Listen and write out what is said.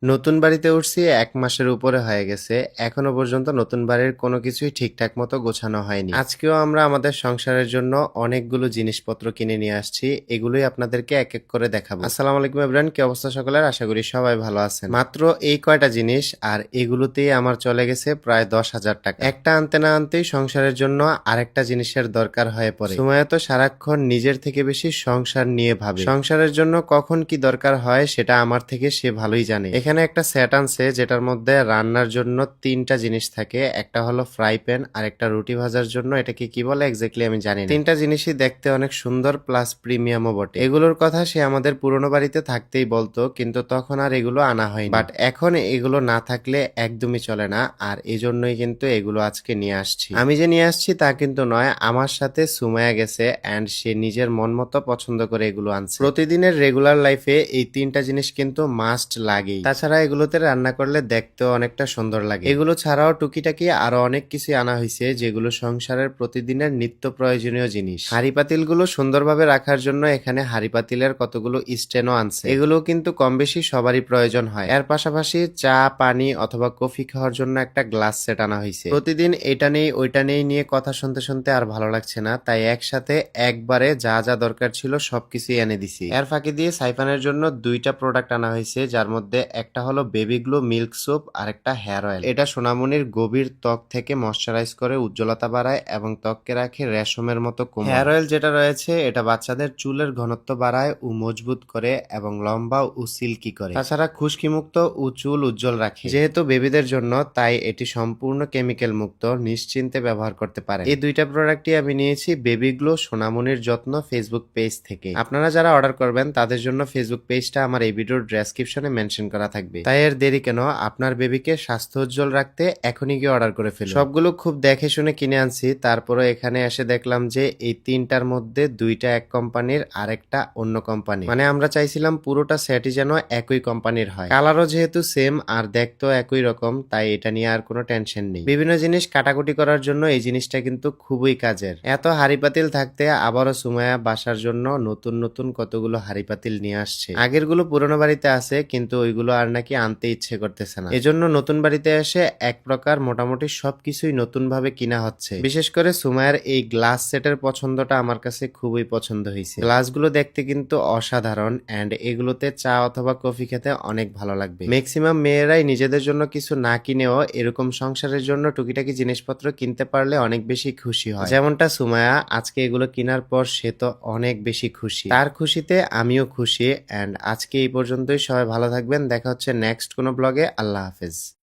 নতুন বাড়িতে উঠছি ১ মাসের উপরে হয়ে গেছে। এখনো পর্যন্ত নতুন বাড়ির কোনো কিছুই ঠিকঠাক মতো গোছানো হয়নি। আজকেও আমরা আমাদের সংসারের জন্য অনেকগুলো জিনিসপত্র কিনে নিয়ে আসছি। এগুলোই আপনাদেরকে এক এক করে দেখাবো। আসসালামু আলাইকুম এভরিওয়ান, কি অবস্থা সকলের? আশা করি সবাই ভালো আছেন। মাত্র এই কয়টা জিনিস আর এগুলোতেই আমার চলে গেছে প্রায় ১০,০০০ টাকা। একটা আনতে না আনতেই সংসারের জন্য আরেকটা জিনিসের দরকার হয়ে পড়ে। সুমাইয়া তো সারাক্ষণ নিজের থেকে বেশি সংসার নিয়ে ভাবে। সংসারের জন্য কখন কি দরকার হয় সেটা আমার থেকে সে ভালোই জানে। এখানে একটা সেট আনছে যেটার মধ্যে রান্নার জন্য ৩টা জিনিস থাকে। একটা হলো ফ্রাই প্যান আর একটা রুটি ভাজার জন্য, এটাকে কি বলে এক্স্যাক্টলি আমি জানি না। ৩টা জিনিসই দেখতে অনেক সুন্দর প্লাস প্রিমিয়ামও বটে। এগুলোর কথা সে আমাদের পুরনো বাড়িতে থাকতেই বলতো, কিন্তু তখন আর এগুলো আনা হয়নি। বাট এখন এগুলো না থাকলে একদমই চলে না, আর এজন্যই কিন্তু এগুলো আজকে নিয়ে আসছি। আমি যে নিয়ে আসছি তা কিন্তু নয়, আমার সাথে সুমাইয়া গেছে এন্ড সে নিজের মন মতো পছন্দ করে এগুলো আনছে। প্রতিদিনের রেগুলার লাইফে এই ৩টা জিনিস কিন্তু মাস্ট লাগেই। তাছাড়া এগুলোতে রান্না করলে দেখতেও অনেকটা সুন্দর লাগে। এগুলো ছাড়াও টুকিটাকি আরো অনেক কিছু আনা হয়েছে যেগুলো সংসারের প্রতিদিনের নিত্য প্রয়োজনীয় জিনিস। হাঁড়ি পাতিল গুলো সুন্দরভাবে রাখার জন্য এখানে হাঁড়ি পাতিলের কতগুলো স্ট্যান্ডও আনছে। এগুলো কিন্তু কম বেশি সবারই প্রয়োজন হয়। এর পাশাপাশি চা, পানি অথবা কফি খাওয়ার জন্য একটা গ্লাস সেট আনা হয়েছে। প্রতিদিন এটা নেই ওইটা নেই নিয়ে কথা শুনতে শুনতে আর ভালো লাগছে না, তাই একসাথে একবারে যা যা দরকার ছিল সবকিছুই এনে দিছি। এর ফাঁকি দিয়ে সাইফানের জন্য 2টা প্রোডাক্ট আনা হয়েছে, যার মধ্যে একটা হলো বেবি গ্লো মিল্ক সোপ আর একটা হেয়ার অয়েল। এটা সোনামণির গভীর ত্বক থেকে ময়শ্চারাইজ করে উজ্জ্বলতা বাড়ায় এবং ত্বককে রাখে রেশমের মতো কোমল। হেয়ার অয়েল যেটা রয়েছে এটা বাচ্চাদের চুলের ঘনত্ব বাড়ায় ও মজবুত করে এবং লম্বা ও সিল্কি করে। তাছাড়া খুশকি মুক্ত ও চুল উজ্জ্বল রাখে। যেহেতু বেবিদের জন্য তাই এটি সম্পূর্ণ কেমিক্যাল মুক্ত, নিশ্চিন্তে ব্যবহার করতে পারে। এই 2টা প্রোডাক্টই আমি নিয়েছি বেবি গ্লো সোনামণির যত্ন ফেসবুক পেজ থেকে। আপনারা যারা অর্ডার করবেন তাদের জন্য ফেসবুক পেজটা আমার এই ভিডিওর ডেসক্রিপশনে মেনশন করা থাকবে। তাই এর দেরি কেন, আপনার বেবিকে স্বাস্থ্য উজ্জ্বল রাখতে এখনই গিয়ে অর্ডার করে ফেলুন। সবগুলো খুব দেখে শুনে কিনে আনছি, তারপরে এখানে এসে দেখলাম যে এই 3টার মধ্যে 2টা এক কোম্পানির আর একটা অন্য কোম্পানি। মানে আমরা চাইছিলাম পুরোটা সেটই যেন একই কোম্পানির হয়। কালারও যেহেতু সেম আর দেখতেও একই রকম, তাই এটা নিয়ে আর কোনো টেনশন নেই। বিভিন্ন জিনিস কাটাকুটি করার জন্য এই জিনিসটা কিন্তু খুবই কাজের। এত হাড়ি পাতিল থাকতে আবারও সুমাইয়া বাসার জন্য নতুন নতুন কতগুলো হাড়ি পাতিল নিয়ে আসছে। আগের গুলো পুরোনো বাড়িতে আছে কিন্তু ওইগুলো আর নাকি আনতে ইচ্ছে করতেছে না। এজন্য নতুন বাড়িতে এসে এক প্রকার মোটামুটি সবকিছুই নতুন ভাবে কিনা হচ্ছে। বিশেষ করে সুমাইয়ার এই গ্লাস সেটের পছন্দটা আমার কাছে খুবই পছন্দ হয়েছে। গ্লাসগুলো দেখতে কিন্তু অসাধারণ এন্ড এগুলোতে চা অথবা কফি খেতে অনেক ভালো লাগবে। ম্যাক্সিমাম মেয়েরাই নিজেদের জন্য কিছু না কিনেও এরকম সংসারের জন্য টুকিটাকি জিনিসপত্র কিনতে পারলে অনেক বেশি খুশি হয়। যেমনটা সুমাইয়া আজকে এগুলো কেনার পর সে তো অনেক বেশি খুশি। তার খুশিতে আমিও খুশি। এন্ড আজকে এই পর্যন্তই। সবাই ভালো থাকবেন, দেখা হচ্ছে নেক্সট কোনো ব্লগে। আল্লাহ হাফেজ।